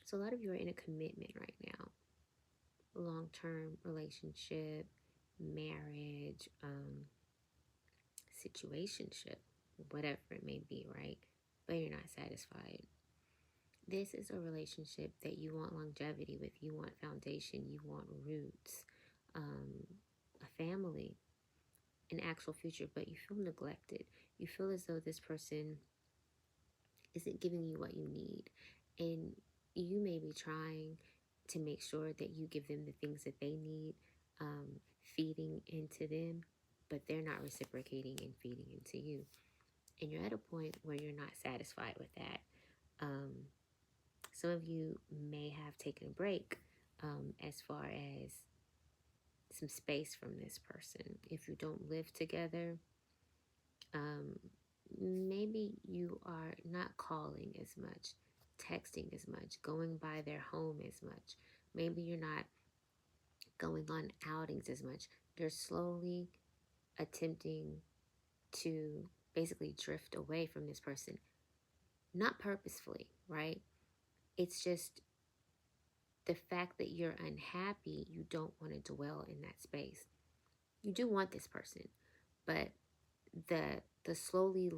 So a lot of you are in a commitment right now. Long-term relationship, marriage, situationship, whatever it may be, right? But you're not satisfied. This is a relationship that you want longevity with. You want foundation. You want roots, a family, an actual future, but you feel neglected. You feel as though this person isn't giving you what you need. And you may be trying to make sure that you give them the things that they need, feeding into them, but they're not reciprocating and feeding into you. And you're at a point where you're not satisfied with that. Some of you may have taken a break as far as some space from this person. If you don't live together, maybe you are not calling as much, texting as much, going by their home as much. Maybe you're not going on outings as much. You're slowly attempting to basically drift away from this person. Not purposefully, right? It's just the fact that you're unhappy, you don't want to dwell in that space. You do want this person, but the slowly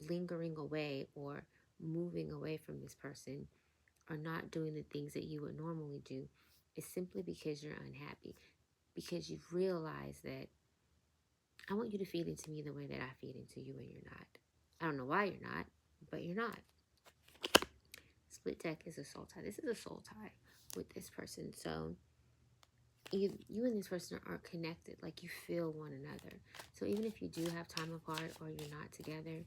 lingering away or moving away from this person or not doing the things that you would normally do is simply because you're unhappy, because you've realized that I want you to feed into me the way that I feed into you, and you're not. I don't know why you're not, but you're not. Split deck is a soul tie. This is a soul tie with this person. So you and this person are connected, like you feel one another. So even if you do have time apart or you're not together,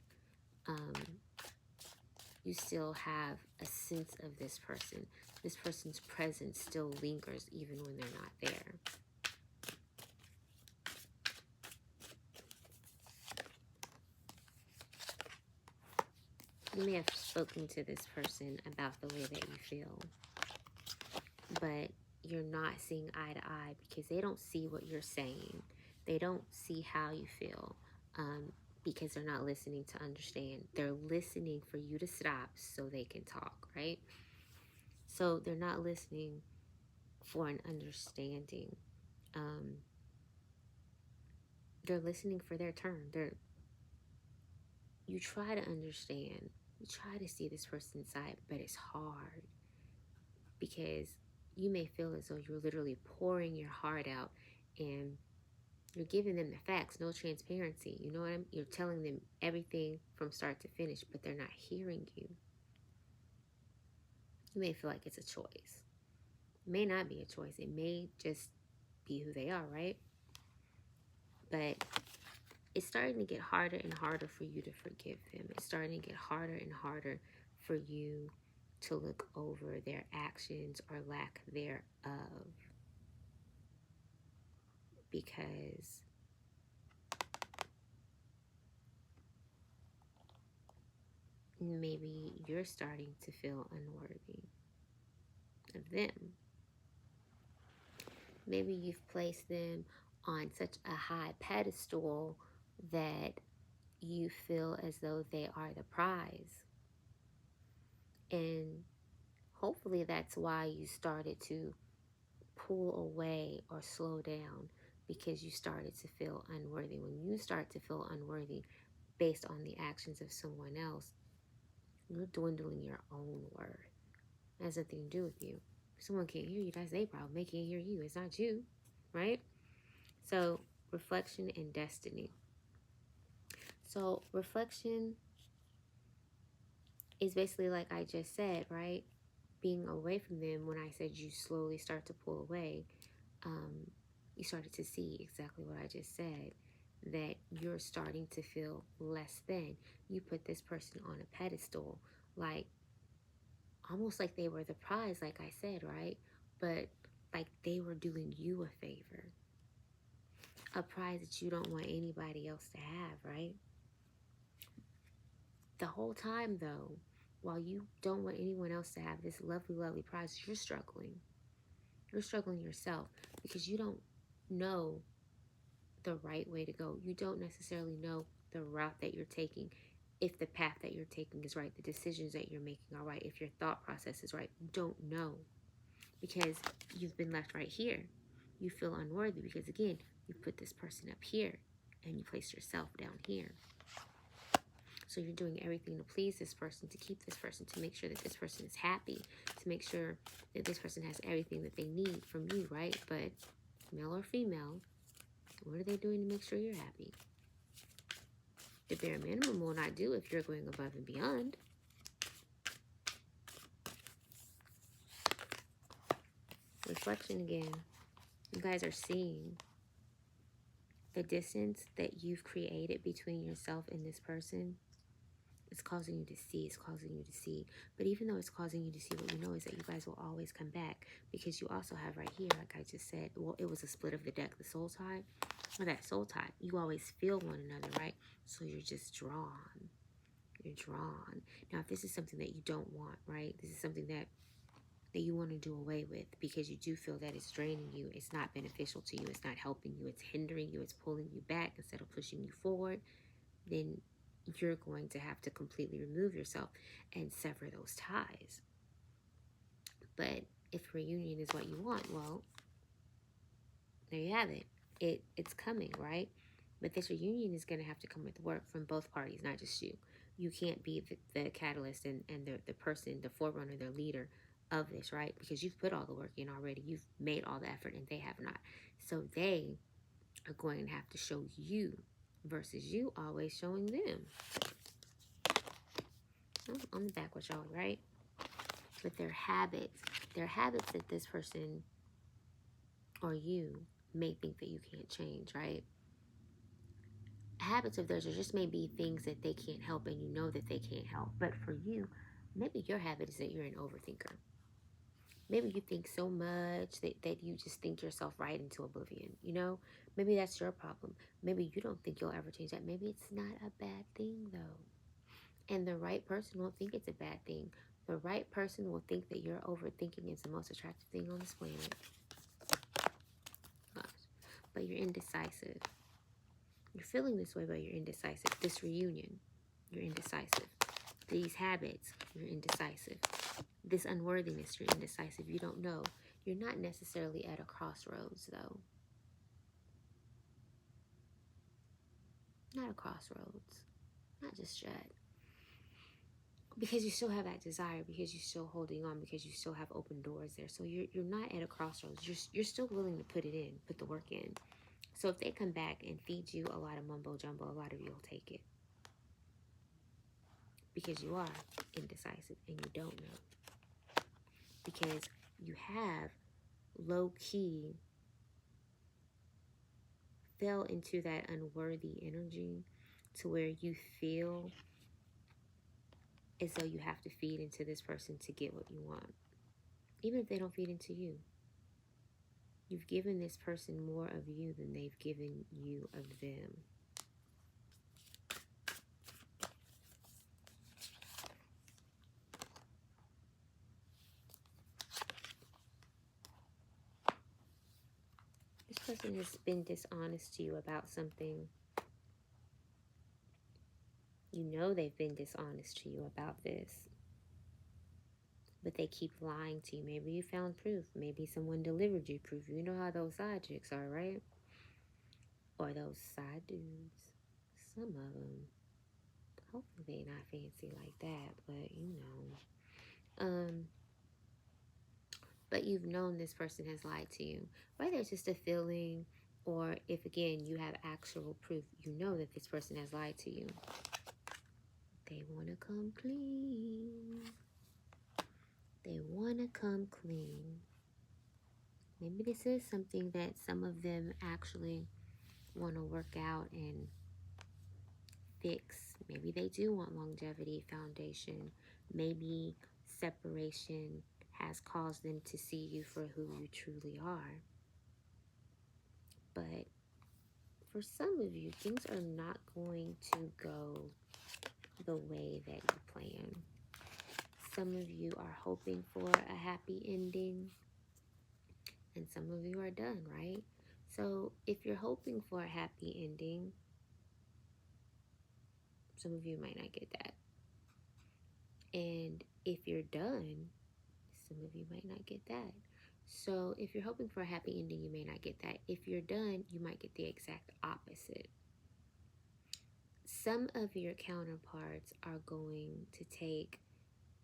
you still have a sense of this person. This person's presence still lingers even when they're not there. You may have spoken to this person about the way that you feel, but you're not seeing eye to eye because they don't see what you're saying. They don't see how you feel because they're not listening to understand. They're listening for you to stop so they can talk, right? So they're not listening for an understanding. They're listening for their turn. You try to understand. You try to see this person's side, but it's hard because you may feel as though you're literally pouring your heart out and you're giving them the facts, no transparency. You know what I mean? You're telling them everything from start to finish, but they're not hearing you. You may feel like it's a choice. It may not be a choice. It may just be who they are, right? But it's starting to get harder and harder for you to forgive them. It's starting to get harder and harder for you to look over their actions or lack thereof. Because maybe you're starting to feel unworthy of them. Maybe you've placed them on such a high pedestal that you feel as though they are the prize. And hopefully that's why you started to pull away or slow down, because you started to feel unworthy. When you start to feel unworthy based on the actions of someone else, you're dwindling your own worth. It has nothing to do with you. If someone can't hear you, that's their problem. They can't hear you. It's not you, right? So reflection and destiny. So reflection is basically like I just said, right? Being away from them. When I said you slowly start to pull away, you started to see exactly what I just said, that you're starting to feel less than. You put this person on a pedestal, like almost like they were the prize, like I said, right? But like they were doing you a favor, a prize that you don't want anybody else to have, right? The whole time, though, while you don't want anyone else to have this lovely, lovely prize, you're struggling. You're struggling yourself because you don't know the right way to go. You don't necessarily know the route that you're taking if the path that you're taking is right, the decisions that you're making are right, if your thought process is right. You don't know because you've been left right here. You feel unworthy because, again, you put this person up here and you place yourself down here. So you're doing everything to please this person, to keep this person, to make sure that this person is happy, to make sure that this person has everything that they need from you, right? But male or female, what are they doing to make sure you're happy? The bare minimum will not do if you're going above and beyond. Reflection again. You guys are seeing the distance that you've created between yourself and this person. It's causing you to see. It's causing you to see. But even though it's causing you to see, what you know is that you guys will always come back, because you also have right here, like I just said, well, it was a split of the deck, the soul tie. Or that soul tie. You always feel one another, right? So you're just drawn. You're drawn. Now, if this is something that you don't want, right? This is something that you want to do away with because you do feel that it's draining you, it's not beneficial to you, it's not helping you, it's hindering you, it's pulling you back instead of pushing you forward, then you're going to have to completely remove yourself and sever those ties. But if reunion is what you want, well, there you have it. It's coming, right? But this reunion is going to have to come with work from both parties, not just you. You can't be the catalyst and the person, the forerunner, the leader of this, right? Because you've put all the work in already. You've made all the effort and they have not. So they are going to have to show you versus you always showing them. Oh, on the back with y'all, right? But their habits that this person or you may think that you can't change, right? Habits of theirs are just maybe things that they can't help and you know that they can't help. But for you, maybe your habit is that you're an overthinker. Maybe you think so much that you just think yourself right into oblivion, you know? Maybe that's your problem. Maybe you don't think you'll ever change that. Maybe it's not a bad thing, though. And the right person won't think it's a bad thing. The right person will think that your overthinking is the most attractive thing on this planet. Gosh. But you're indecisive. You're feeling this way, but you're indecisive. This reunion, you're indecisive. These habits, you're indecisive. This unworthiness, you're indecisive. You don't know. You're not necessarily at a crossroads, though. Not a crossroads. Not just yet. Because you still have that desire, because you're still holding on, because you still have open doors there. So you're not at a crossroads. You're still willing to put it in, put the work in. So if they come back and feed you a lot of mumbo jumbo, a lot of you will take it. Because you are indecisive and you don't know. Because you have low-key fell into that unworthy energy to where you feel as though you have to feed into this person to get what you want. Even if they don't feed into you. You've given this person more of you than they've given you of them. This person has been dishonest to you about something. You know they've been dishonest to you about this. But they keep lying to you. Maybe you found proof. Maybe someone delivered you proof. You know how those side chicks are, right? Or those side dudes. Some of them. Hopefully they not fancy like that, but you know. But you've known this person has lied to you. Whether it's just a feeling, or if again you have actual proof, you know that this person has lied to you. They want to come clean. They want to come clean. Maybe this is something that some of them actually want to work out and fix. Maybe they do want longevity, foundation. Maybe separation has caused them to see you for who you truly are. But for some of you, things are not going to go the way that you plan. Some of you are hoping for a happy ending, and some of you are done, right? So if you're hoping for a happy ending, Some of you might not get that. And if you're done, some of you might not get that. So if you're hoping for a happy ending, you may not get that. If you're done, you might get the exact opposite. Some of your counterparts are going to take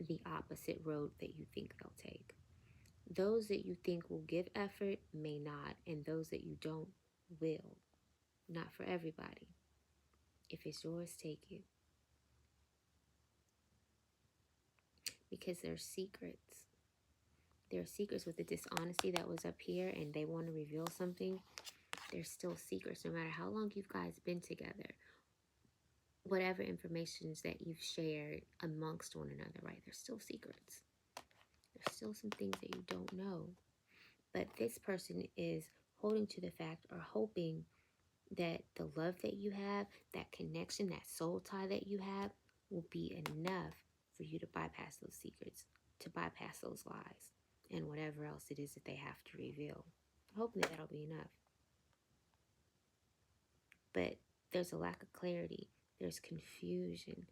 the opposite road that you think they'll take. Those that you think will give effort may not, and those that you don't will. Not for everybody. If it's yours, take it. Because there's secrets. There are secrets with the dishonesty that was up here, and they want to reveal something. There's still secrets, no matter how long you guys been together. Whatever informations that you've shared amongst one another, right? There's still secrets. There's still some things that you don't know. But this person is holding to the fact or hoping that the love that you have, that connection, that soul tie that you have will be enough for you to bypass those secrets, to bypass those lies, and whatever else it is that they have to reveal. Hopefully that'll be enough. But there's a lack of clarity. There's confusion.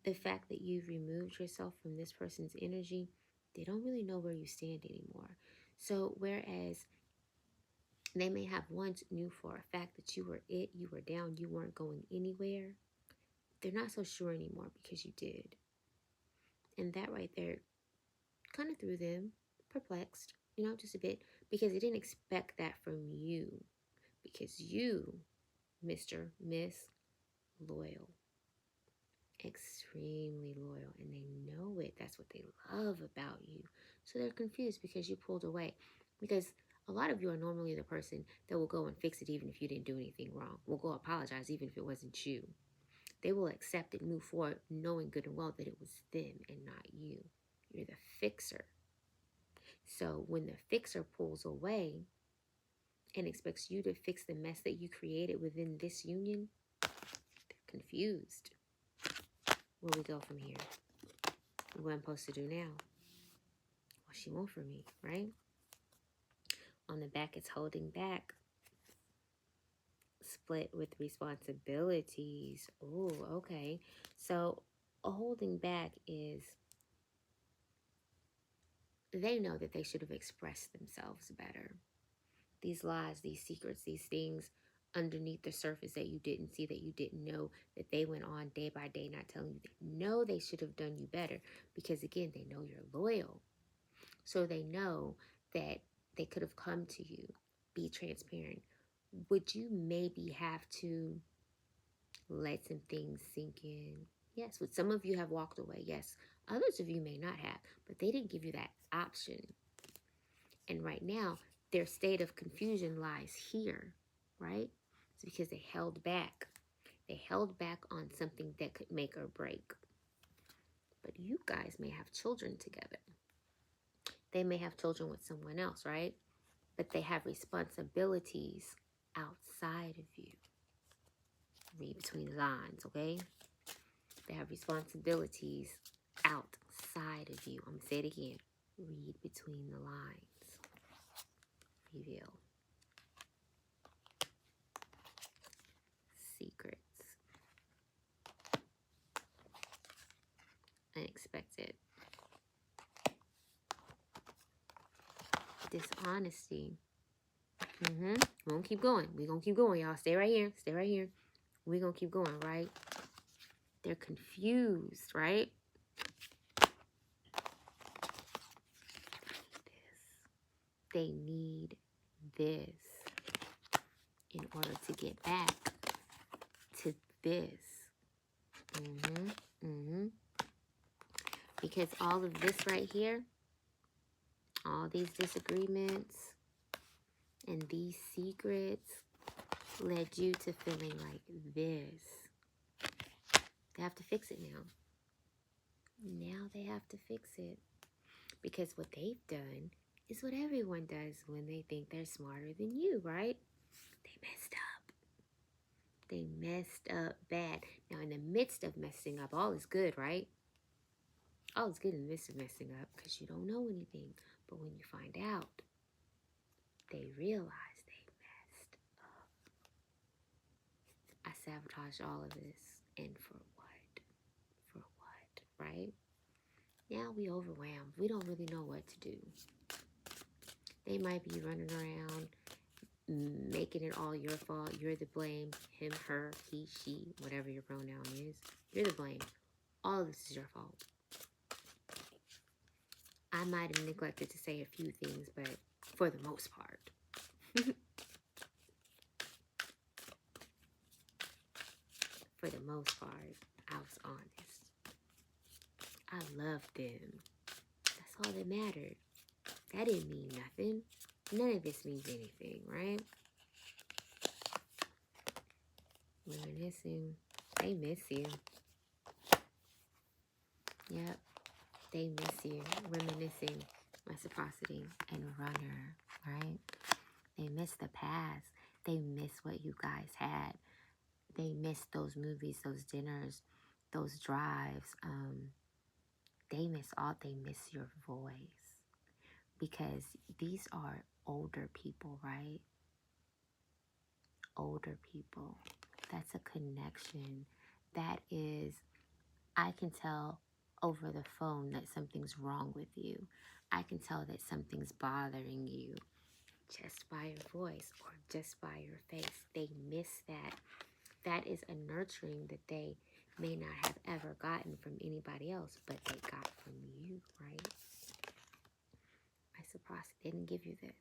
The fact that you've removed yourself from this person's energy, they don't really know where you stand anymore. So whereas they may have once knew for a fact that you were it, you were down, you weren't going anywhere, they're not so sure anymore because you did. And that right there kind of threw them perplexed, just a bit, because they didn't expect that from you. Because you, Mr., Miss, loyal. Extremely loyal, and they know it. That's what they love about you. So they're confused because you pulled away. Because a lot of you are normally the person that will go and fix it even if you didn't do anything wrong. Will go apologize even if it wasn't you. They will accept it, move forward, knowing good and well that it was them and not you. You're the fixer. So when the fixer pulls away and expects you to fix the mess that you created within this union, they're confused. Where we go from here? What I'm supposed to do now? What she want from me, right? On the back, it's holding back. Split with responsibilities. Oh, okay. So a holding back is they know that they should have expressed themselves better. These lies, these secrets, these things underneath the surface that you didn't see, that you didn't know, that they went on day by day not telling you. They know they should have done you better because, again, they know you're loyal. So they know that they could have come to you, be transparent. Would you maybe have to let some things sink in? Yes. Would some of you have walked away? Yes. Others of you may not have, but they didn't give you that option. And right now, their state of confusion lies here, right? It's because they held back. They held back on something that could make or break. But you guys may have children together. They may have children with someone else, right? But they have responsibilities outside of you. Read between the lines, okay? They have responsibilities outside of you. I'm going to say it again. Read between the lines. Reveal. Secrets. Unexpected. Dishonesty. We're going to keep going. We're going to keep going, y'all. Stay right here. Stay right here. We're going to keep going, right? They're confused, right? They need this in order to get back to this. Because all of this right here, all these disagreements and these secrets led you to feeling like this. They have to fix it now. Now they have to fix it. Because what they've done is what everyone does when they think they're smarter than you, right? They messed up. They messed up bad. Now, in the midst of messing up, all is good, right? All is good in the midst of messing up because you don't know anything. But when you find out, they realize they messed up. I sabotaged all of this. And for what? For what, right? Now we overwhelmed. We don't really know what to do. They might be running around making it all your fault. You're the blame. Him, her, he, she, whatever your pronoun is. You're the blame. All of this is your fault. I might have neglected to say a few things, but for the most part. For the most part, I was honest. I loved them. That's all that mattered. That didn't mean nothing. None of this means anything, right? Reminiscing. They miss you. Yep. They miss you. Reminiscing. Reciprocity and runner, right? They miss the past. They miss what you guys had. They miss those movies, those dinners, those drives. They miss your voice. Because these are older people, right? Older people. That's a connection. That is, I can tell over the phone that something's wrong with you. I can tell that something's bothering you just by your voice or just by your face. They miss that. That is a nurturing that they may not have ever gotten from anybody else, but they got from you, right? Reciprocity didn't give you this.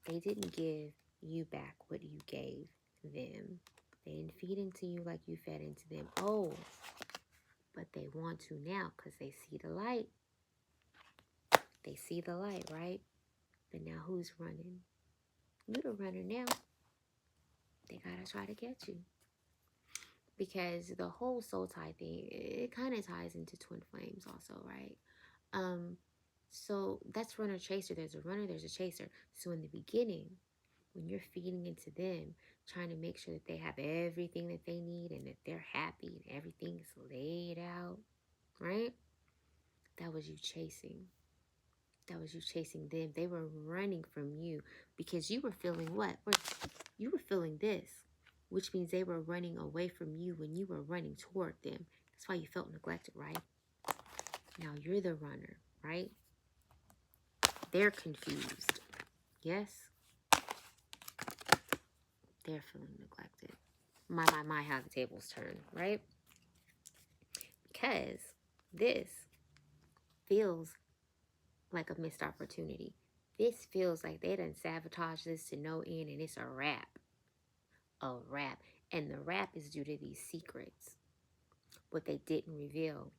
They didn't give you back what you gave them. They didn't feed into you like you fed into them. Oh, but they want to now because they see the light. They see the light, right? But now who's running? You're the runner now. They gotta try to get you. Because the whole soul tie thing, it kind of ties into twin flames also, right? So that's runner chaser. There's a runner, there's a chaser. So in the beginning, when you're feeding into them, trying to make sure that they have everything that they need and that they're happy and everything's laid out, right? That was you chasing. That was you chasing them. They were running from you because you were feeling what? You were feeling this, which means they were running away from you when you were running toward them. That's why you felt neglected, right? Now you're the runner, right? They're confused. Yes? They're feeling neglected. My, how the tables turn, right? Because this feels like a missed opportunity. This feels like they done sabotaged this to no end and it's a wrap. A wrap. And the wrap is due to these secrets. What they didn't reveal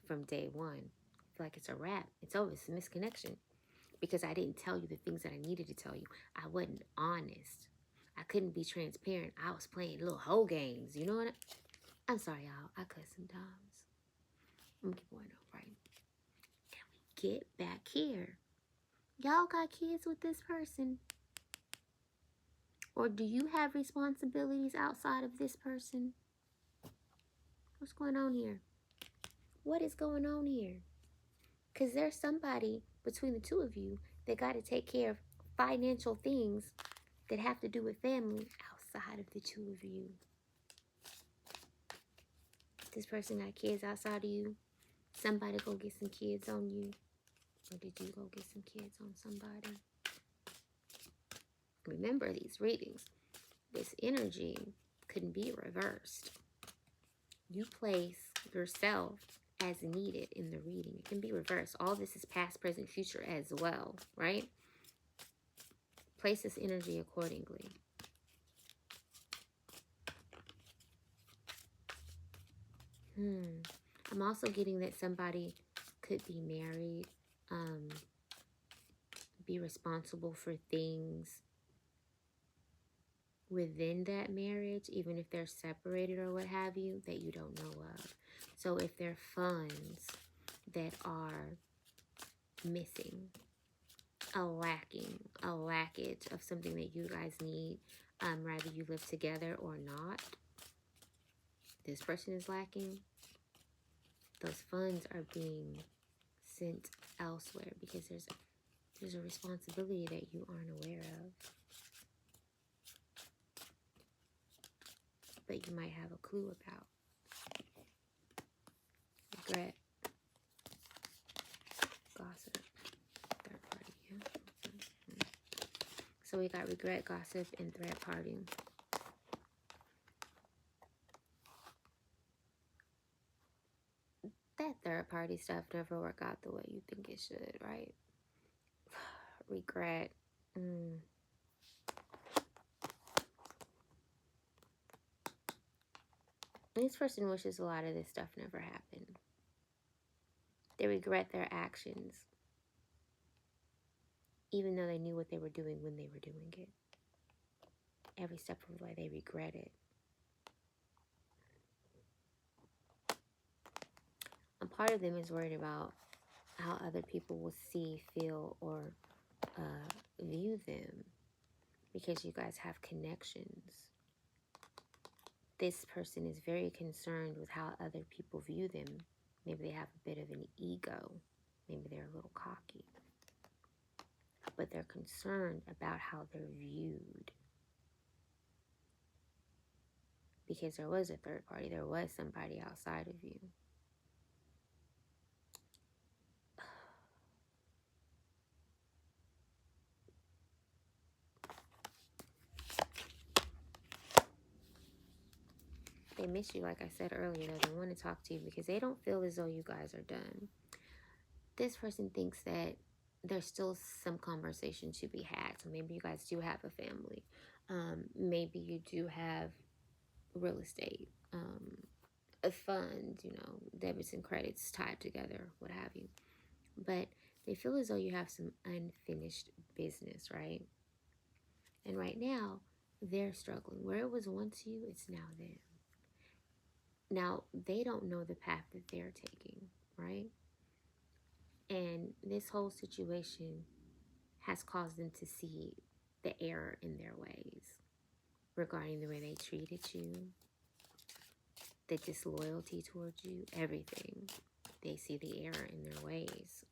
from day one. I feel like it's a wrap. It's over. It's a misconnection. Because I didn't tell you the things that I needed to tell you. I wasn't honest. I couldn't be transparent. I was playing little hoe games. You know what? I'm sorry, y'all. I cuss sometimes. I'm going to keep going though, right? Can we get back here? Y'all got kids with this person? Or do you have responsibilities outside of this person? What's going on here? What is going on here? Because there's somebody between the two of you that got to take care of financial things that have to do with family outside of the two of you. This person got kids outside of you. Somebody go get some kids on you. Or did you go get some kids on somebody? Remember these readings. This energy can be reversed. You place yourself as needed in the reading. It can be reversed. All this is past, present, future as well, right? Place this energy accordingly. I'm also getting that somebody could be married, be responsible for things within that marriage, even if they're separated or what have you, that you don't know of. So if there are funds that are missing, a lackage of something that you guys need, rather you live together or not, this person is lacking, those funds are being sent elsewhere because there's a responsibility that you aren't aware of. But you might have a clue about. regret, gossip, third party. Yeah. So we got regret, gossip, and third party. That third party stuff never work out the way you think it should, right? Regret. This person wishes a lot of this stuff never happened. They regret their actions, even though they knew what they were doing when they were doing it. Every step of the way, they regret it. A part of them is worried about how other people will see, feel, or view them, because you guys have connections. This person is very concerned with how other people view them. Maybe they have a bit of an ego. Maybe they're a little cocky. But they're concerned about how they're viewed. Because there was a third party. There was somebody outside of you. They miss you, like I said earlier. They want to talk to you because they don't feel as though you guys are done. This person thinks that there's still some conversation to be had. So maybe you guys do have a family. Maybe you do have real estate, a fund, debits and credits tied together, what have you. But they feel as though you have some unfinished business, right? And right now, they're struggling. Where it was once you, it's now them. Now, they don't know the path that they're taking, right? And this whole situation has caused them to see the error in their ways regarding the way they treated you, the disloyalty towards you, everything. They see the error in their ways.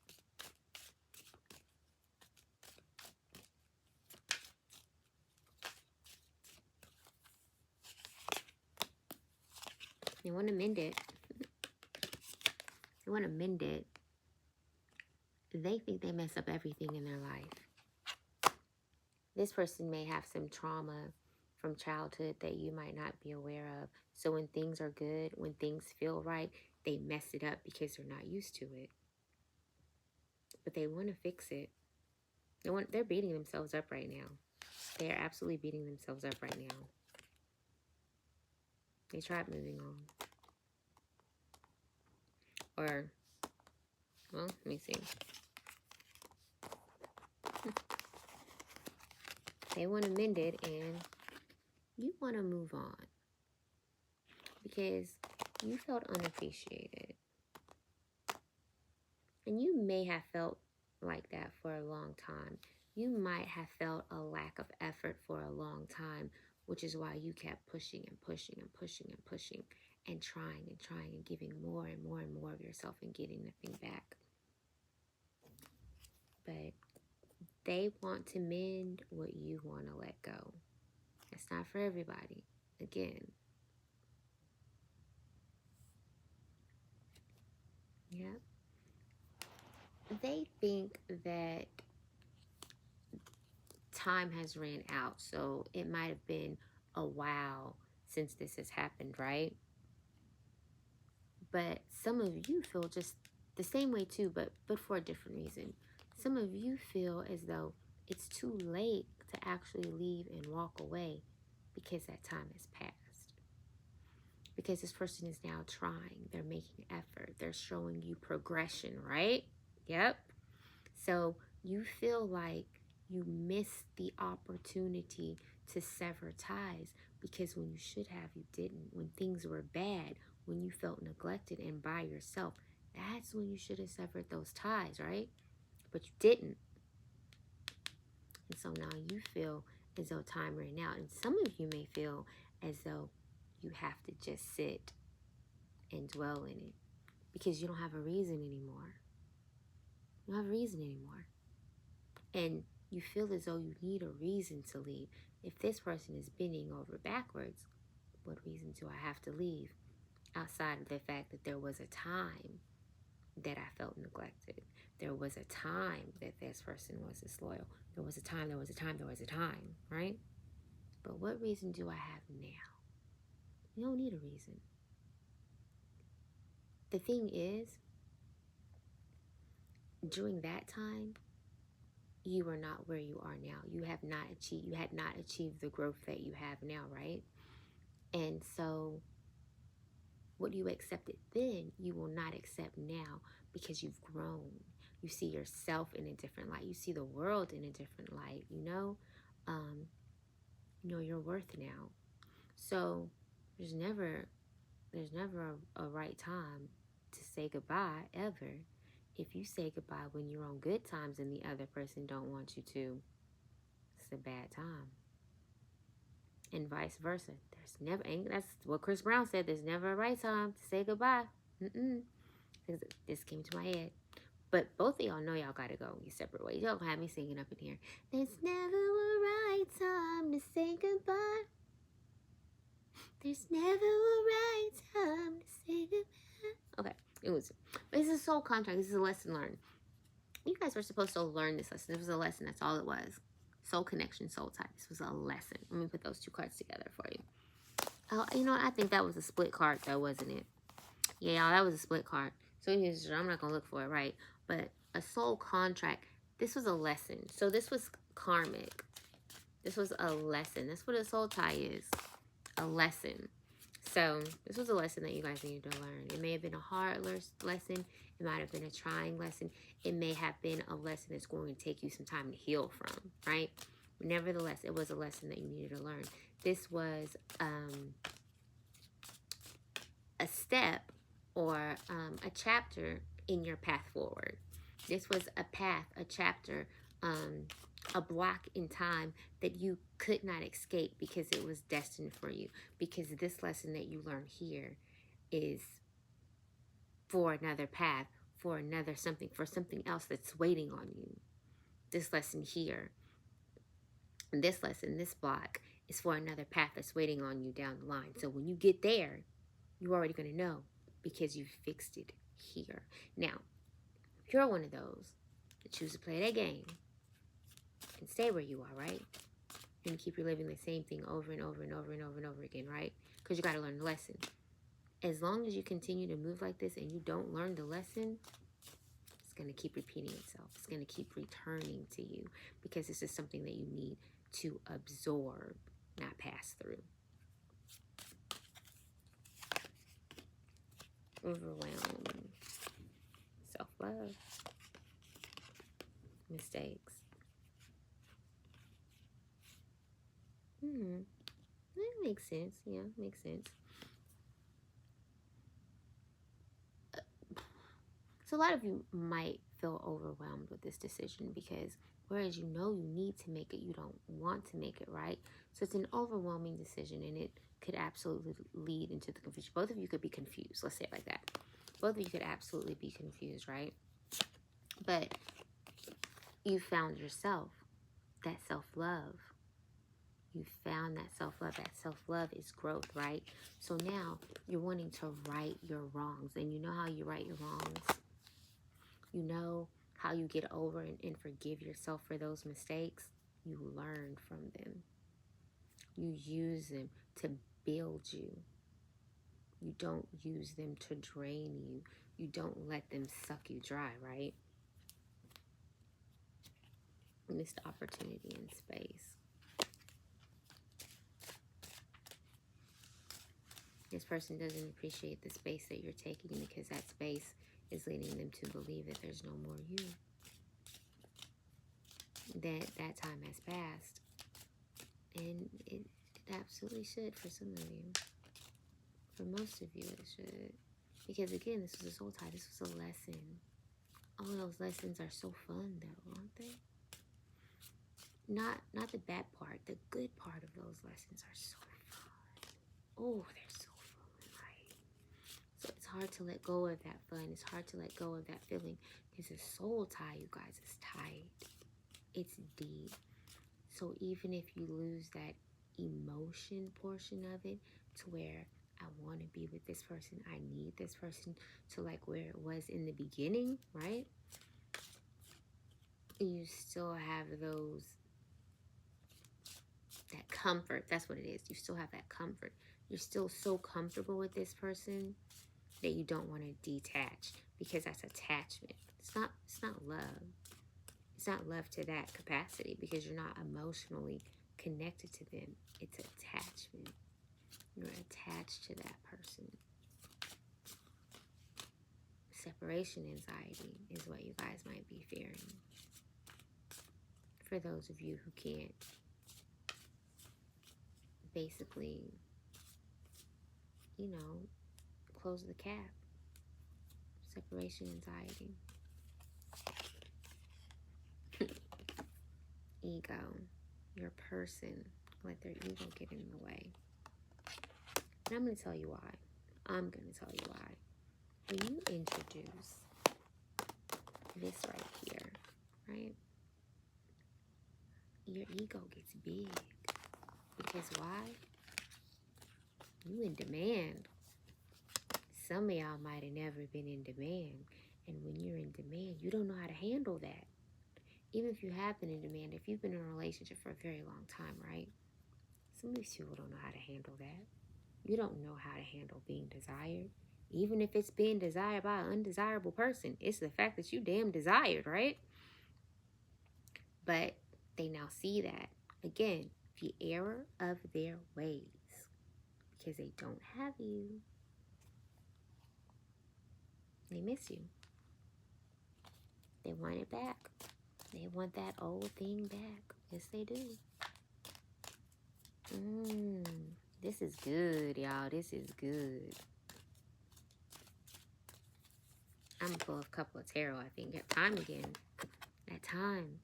They want to mend it. They want to mend it. They think they mess up everything in their life. This person may have some trauma from childhood that you might not be aware of. So when things are good, when things feel right, they mess it up because they're not used to it. But they want to fix it. They're beating themselves up right now. They are absolutely beating themselves up right now. They tried moving on. Or, well, let me see. They want to mend it and you want to move on. Because you felt unappreciated. And you may have felt like that for a long time. You might have felt a lack of effort for a long time, which is why you kept pushing and pushing and pushing and pushing and trying and giving more and more and more of yourself and getting nothing back. But they want to mend what you want to let go. It's not for everybody. Again. Yeah. They think that time has ran out, so it might have been a while since this has happened, right? But some of you feel just the same way too, but for a different reason. Some of you feel as though it's too late to actually leave and walk away because that time has passed. Because this person is now trying, they're making effort, they're showing you progression, right? Yep. So you feel like you missed the opportunity to sever ties because when you should have, you didn't. When things were bad, when you felt neglected and by yourself, that's when you should have severed those ties, right? But you didn't. And so now you feel as though time ran out. And some of you may feel as though you have to just sit and dwell in it because you don't have a reason anymore. You don't have a reason anymore. And you feel as though you need a reason to leave. If this person is bending over backwards, what reason do I have to leave? Outside of the fact that there was a time that I felt neglected. There was a time that this person was disloyal. There was a time, right? But what reason do I have now? You don't need a reason. The thing is, during that time, you were not where you are now. You had not achieved the growth that you have now, right? And so what you accepted then, you will not accept now because you've grown. You see yourself in a different light. You see the world in a different light, you know? You know your worth now. So there's never a right time to say goodbye, ever. If you say goodbye when you're on good times and the other person don't want you to, it's a bad time. And vice versa. That's what Chris Brown said, there's never a right time to say goodbye. This came to my head. But both of y'all know y'all gotta go your separate ways. Y'all gonna have me singing up in here. There's never a right time to say goodbye. There's never a right time to say goodbye. Okay, but this is a soul contract. This is a lesson learned. You guys were supposed to learn this lesson. This was a lesson. That's all it was. Soul connection, soul tie. This was a lesson. Let me put those two cards together for you. Oh, you know what? I think that was a split card, though, wasn't it? Yeah, y'all, that was a split card. So I'm not going to look for it, right? But a soul contract, this was a lesson. So this was karmic. This was a lesson. That's what a soul tie is. A lesson. So this was a lesson that you guys needed to learn. It may have been a hard lesson. It might have been a trying lesson. It may have been a lesson that's going to take you some time to heal from, right? Nevertheless, it was a lesson that you needed to learn. This was a step or a chapter in your path forward. This was a path, a chapter, a block in time that you could not escape because it was destined for you. Because this lesson that you learn here is for another path, for another something, for something else that's waiting on you. This lesson here, this lesson, this block is for another path that's waiting on you down the line. So when you get there, you're already going to know because you fixed it here. Now, if you're one of those that choose to play that game and stay where you are, right? And keep reliving the same thing over and over and over and over and over again, right? Because you got to learn the lesson. As long as you continue to move like this and you don't learn the lesson, it's going to keep repeating itself. It's going to keep returning to you because this is something that you need to absorb, not pass through. Overwhelmed. Self-love. Mistakes. That makes sense. Yeah, makes sense. So a lot of you might feel overwhelmed with this decision because whereas you know you need to make it, you don't want to make it, right? So it's an overwhelming decision and it could absolutely lead into the confusion. Both of you could be confused. Let's say it like that. Both of you could absolutely be confused, right? But you found yourself, that self-love. You found that self-love. That self-love is growth, right? So now you're wanting to right your wrongs. And you know how you right your wrongs? You know how you get over and forgive yourself for those mistakes? You learn from them. You use them to build you. You don't use them to drain you. You don't let them suck you dry, right? Missed opportunity in space. This person doesn't appreciate the space that you're taking because that space is leading them to believe that there's no more you. That time has passed. And it absolutely should for some of you. For most of you, it should. Because again, this was a soul tie. This was a lesson. All those lessons are so fun, though, aren't they? Not the bad part. The good part of those lessons are so fun. Oh, they're so fun, right? So it's hard to let go of that fun. It's hard to let go of that feeling. Because a soul tie, you guys, is tight. It's deep. So even if you lose that emotion portion of it, to where I want to be with this person. I need this person to like where it was in the beginning, right? You still have that comfort. That's what it is. You still have that comfort. You're still so comfortable with this person that you don't want to detach, because that's attachment. It's not love. It's not love to that capacity, because you're not emotionally connected to them. It's attachment. You're attached to that person. Separation anxiety is what you guys might be fearing. For those of you who can't basically, close the cap. Separation anxiety. Ego. Your person. Let their ego get in the way. And I'm going to tell you why. When you introduce this right here, right? Your ego gets big. Because why? You in demand. Some of y'all might have never been in demand. And when you're in demand, you don't know how to handle that. Even if you have been in demand, if you've been in a relationship for a very long time, right? Some of these people don't know how to handle that. You don't know how to handle being desired. Even if it's being desired by an undesirable person. It's the fact that you damn desired, right? But they now see that. Again, the error of their ways. Because they don't have you. They miss you. They want it back. They want that old thing back. Yes, they do. This is good, y'all. This is good. I'm full of couple of tarot, I think. At time again. That time.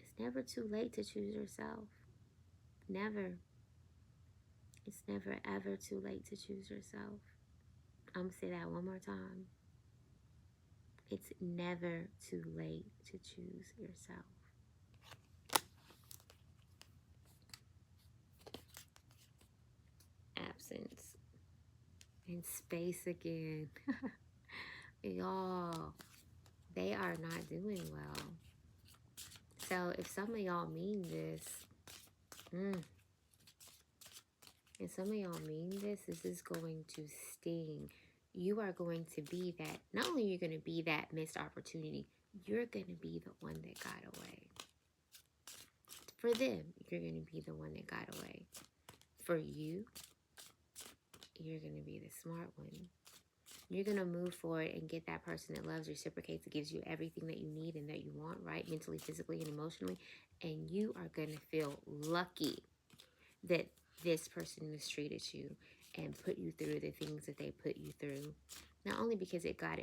It's never too late to choose yourself. Never. It's never, ever too late to choose yourself. I'm going to say that one more time. It's never too late to choose yourself. Absence. And space again. Y'all, they are not doing well. So if some of y'all mean this, and some of y'all mean this is going to sting. You are going to be that, not only are you going to be that missed opportunity, you're going to be the one that got away. For them, you're going to be the one that got away. For you, you're going to be the smart one. You're going to move forward and get that person that loves, reciprocates, that gives you everything that you need and that you want, right? Mentally, physically, and emotionally. And you are going to feel lucky that this person mistreated you and put you through the things that they put you through. Not only because it got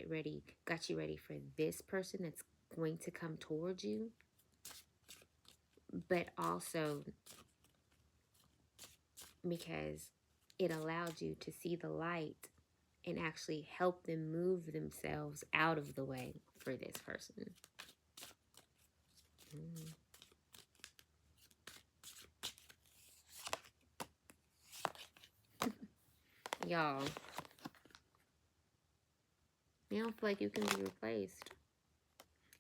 you ready for this person that's going to come towards you, but also because it allowed you to see the light and actually help them move themselves out of the way for this person. Y'all, you don't feel like you can be replaced.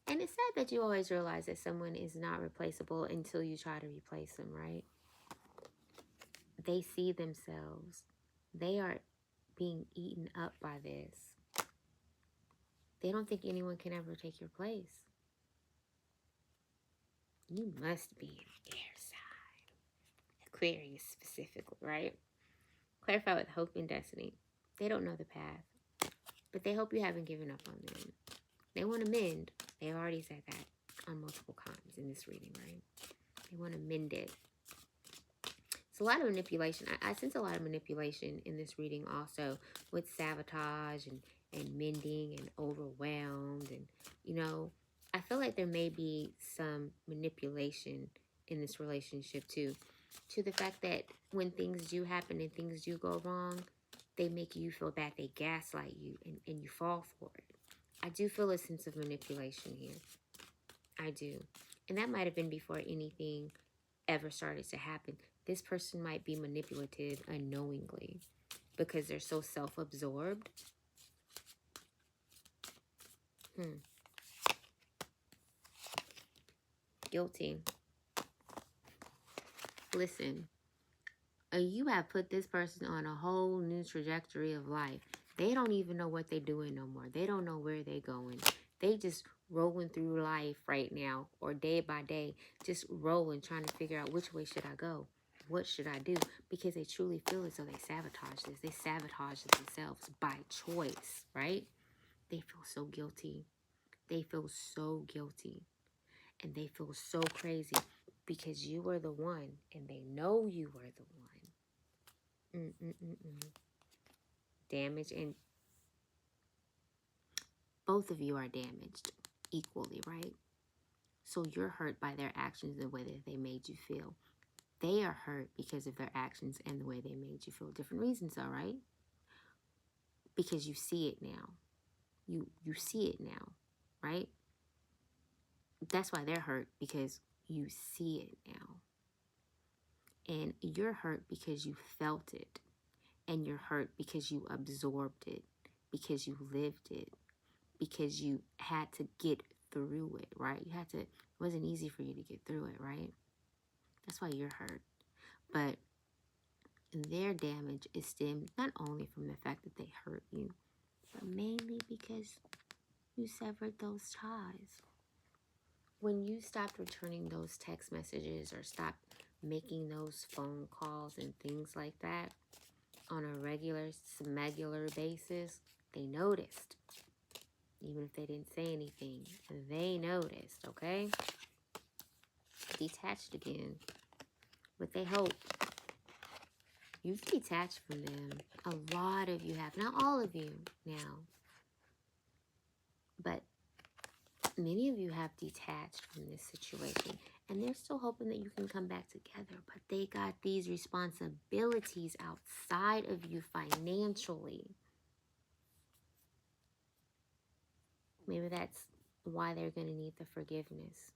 And it's sad that you always realize that someone is not replaceable until you try to replace them, right? They see themselves. They are being eaten up by this. They don't think anyone can ever take your place. You must be an air sign. Aquarius specifically, right? Clarify with hope and destiny. They don't know the path, but they hope you haven't given up on them. They want to mend. They've already said that on multiple times in this reading, right? They want to mend it. It's a lot of manipulation. I sense a lot of manipulation in this reading also, with sabotage and mending and overwhelmed. And, I feel like there may be some manipulation in this relationship too, to the fact that when things do happen and things do go wrong, they make you feel bad. They gaslight you and you fall for it. I do feel a sense of manipulation here. I do. And that might have been before anything ever started to happen. This person might be manipulative unknowingly. because they're so self-absorbed. Guilty. Listen, you have put this person on a whole new trajectory of life. They don't even know what they're doing no more. They don't know where they're going. They just rolling through life right now, or day by day, just rolling, trying to figure out which way should I go? What should I do? Because they truly feel as though they sabotage this. They sabotage themselves by choice, right? They feel so guilty. They feel so guilty. And they feel so crazy because you were the one, and they know you were the one. Damage, and both of you are damaged equally, right? So you're hurt by their actions and the way that they made you feel. They are hurt because of their actions and the way they made you feel. Different reasons, all right? Because you see it now. You see it now, right? That's why they're hurt, because you see it now. And you're hurt because you felt it. And you're hurt because you absorbed it, because you lived it, because you had to get through it, right? It wasn't easy for you to get through it, right? That's why you're hurt. But their damage is stemmed not only from the fact that they hurt you, but mainly because you severed those ties. When you stopped returning those text messages or stopped making those phone calls and things like that on a regular, smegular basis, they noticed. Even if they didn't say anything, they noticed, okay? Detached again. But they hope. You've detached from them. A lot of you have. Not all of you now. But many of you have detached from this situation. And they're still hoping that you can come back together. But they got these responsibilities outside of you financially. Maybe that's why they're going to need the forgiveness.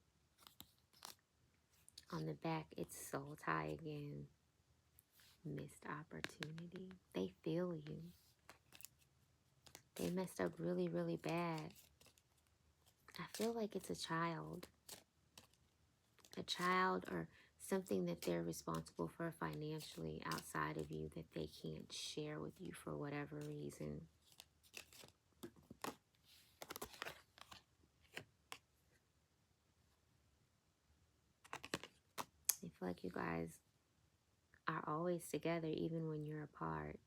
On the back, it's soul tie again. Missed opportunity. They feel you. They messed up really, really bad. I feel like it's a child. A child or something that they're responsible for financially outside of you that they can't share with you for whatever reason. I feel like you guys are always together even when you're apart.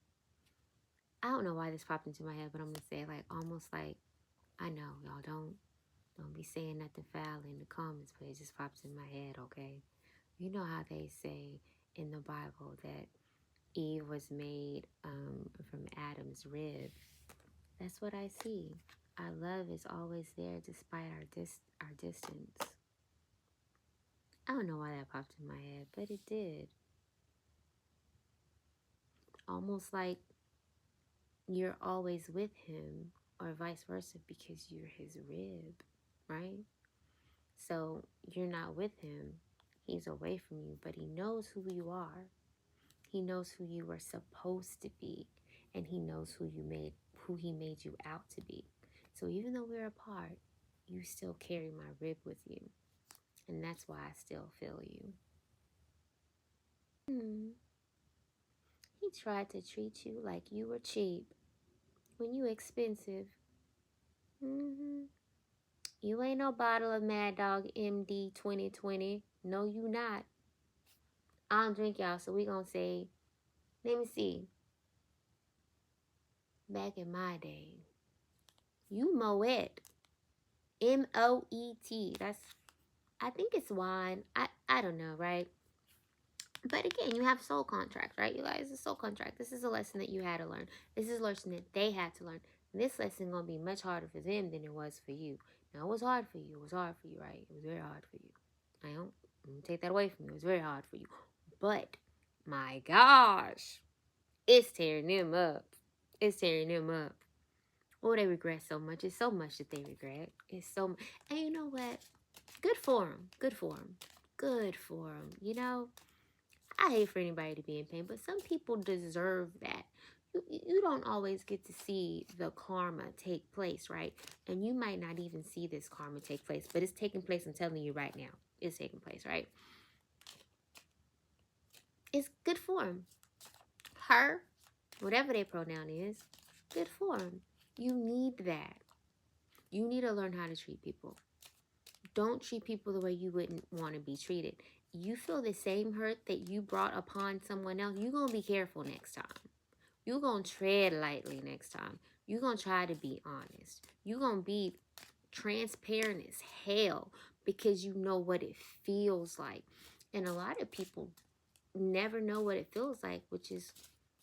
I don't know why this popped into my head, but I'm going to say like almost like, I know, y'all don't be saying nothing foul in the comments, but it just pops in my head, okay? You know how they say in the Bible that Eve was made from Adam's rib. That's what I see. Our love is always there despite our distance. I don't know why that popped in my head, but it did. Almost like you're always with him, or vice versa, because you're his rib, right? So you're not with him. He's away from you, but he knows who you are. He knows who you were supposed to be, and he knows who he made you out to be. So even though we're apart, you still carry my rib with you, and that's why I still feel you. He tried to treat you like you were cheap when you expensive. You ain't no bottle of Mad Dog MD 2020. No, you not. I don't drink, y'all, so we gonna say, let me see. Back in my day, you Moet. M-O-E-T. I think it's wine. I don't know, right? But again, you have soul contract, right? You guys, a soul contract. This is a lesson that you had to learn. This is a lesson that they had to learn. And this lesson gonna be much harder for them than it was for you. Now, it was hard for you. It was hard for you, right? It was very hard for you. I don't take that away from you. It was very hard for you. But, my gosh, it's tearing them up. It's tearing them up. Oh, they regret so much. It's so much that they regret. It's so much. And you know what? Good for them. Good for them. Good for them. You know, I hate for anybody to be in pain, but some people deserve that. you don't always get to see the karma take place, right? And you might not even see this karma take place, but it's taking place. I'm telling you right now, it's taking place, right? It's good form. Her, whatever their pronoun is, good form. You need that. You need to learn how to treat people. Don't treat people the way you wouldn't want to be treated. You feel the same hurt that you brought upon someone else, you're going to be careful next time. You're going to tread lightly next time. You're going to try to be honest. You're going to be transparent as hell because you know what it feels like. And a lot of people never know what it feels like, which is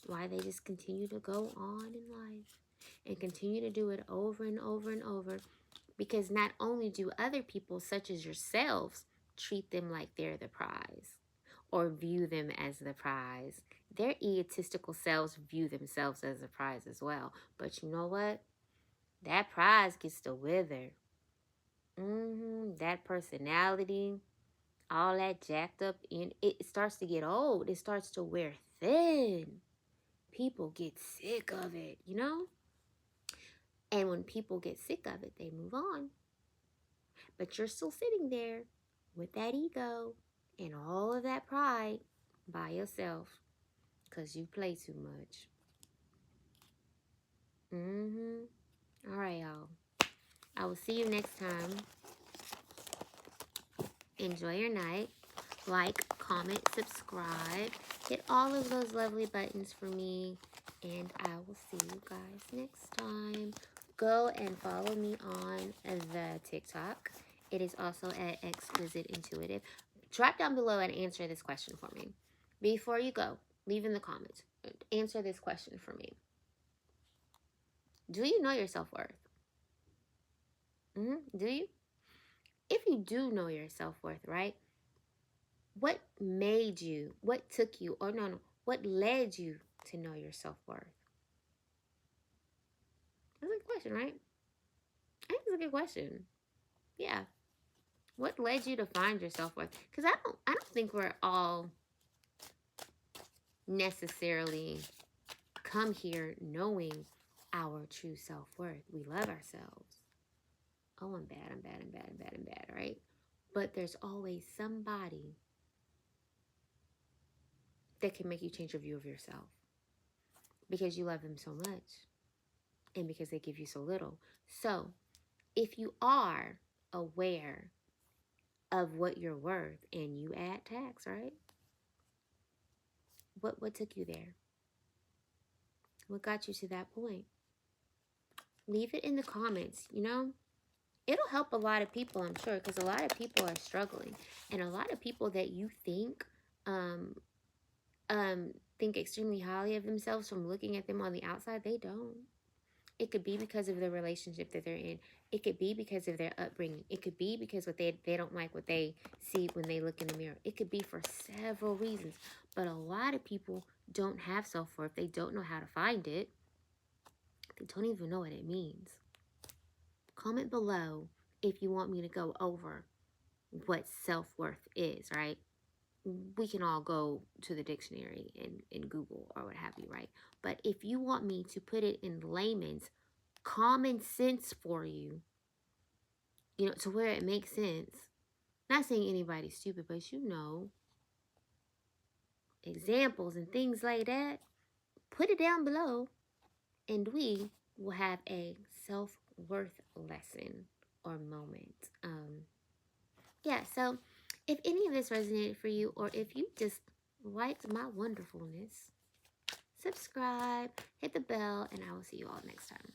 why they just continue to go on in life and continue to do it over and over and over, because not only do other people, such as yourselves, treat them like they're the prize or view them as the prize, their egotistical selves view themselves as a prize as well. But you know what? That prize gets to wither. That personality, all that jacked up, in it starts to get old. It starts to wear thin. People get sick of it, you know? And when people get sick of it, they move on. But you're still sitting there with that ego and all of that pride by yourself because you play too much. All right, y'all. I will see you next time. Enjoy your night. Like, comment, subscribe. Hit all of those lovely buttons for me. And I will see you guys next time. Go and follow me on the TikTok. It is also at Xquizite Intuitive. Drop down below and answer this question for me. Before you go, leave in the comments. Answer this question for me. Do you know your self-worth? Do you? If you do know your self-worth, right? What made you, what took you, or no, what led you to know your self-worth? That's a good question, right? I think it's a good question. Yeah. What led you to find your self-worth? Because I don't think we're all necessarily come here knowing our true self-worth. We love ourselves. Oh, I'm bad, right? But there's always somebody that can make you change your view of yourself because you love them so much and because they give you so little. So if you are aware of what you're worth and you add tax, right? What took you there? What got you to that point? Leave it in the comments, you know? It'll help a lot of people, I'm sure, because a lot of people are struggling. And a lot of people that you think extremely highly of themselves from looking at them on the outside, they don't. It could be because of the relationship that they're in. It could be because of their upbringing. It could be because they don't like what they see when they look in the mirror. It could be for several reasons. But a lot of people don't have self-worth. They don't know how to find it. They don't even know what it means. Comment below if you want me to go over what self-worth is, right? We can all go to the dictionary and Google or what have you, right? But if you want me to put it in layman's common sense for you, you know, to where it makes sense, not saying anybody's stupid, but you know, examples and things like that, put it down below and we will have a self-worth lesson or moment. Yeah, so if any of this resonated for you, or if you just liked my wonderfulness, subscribe, hit the bell, and I will see you all next time.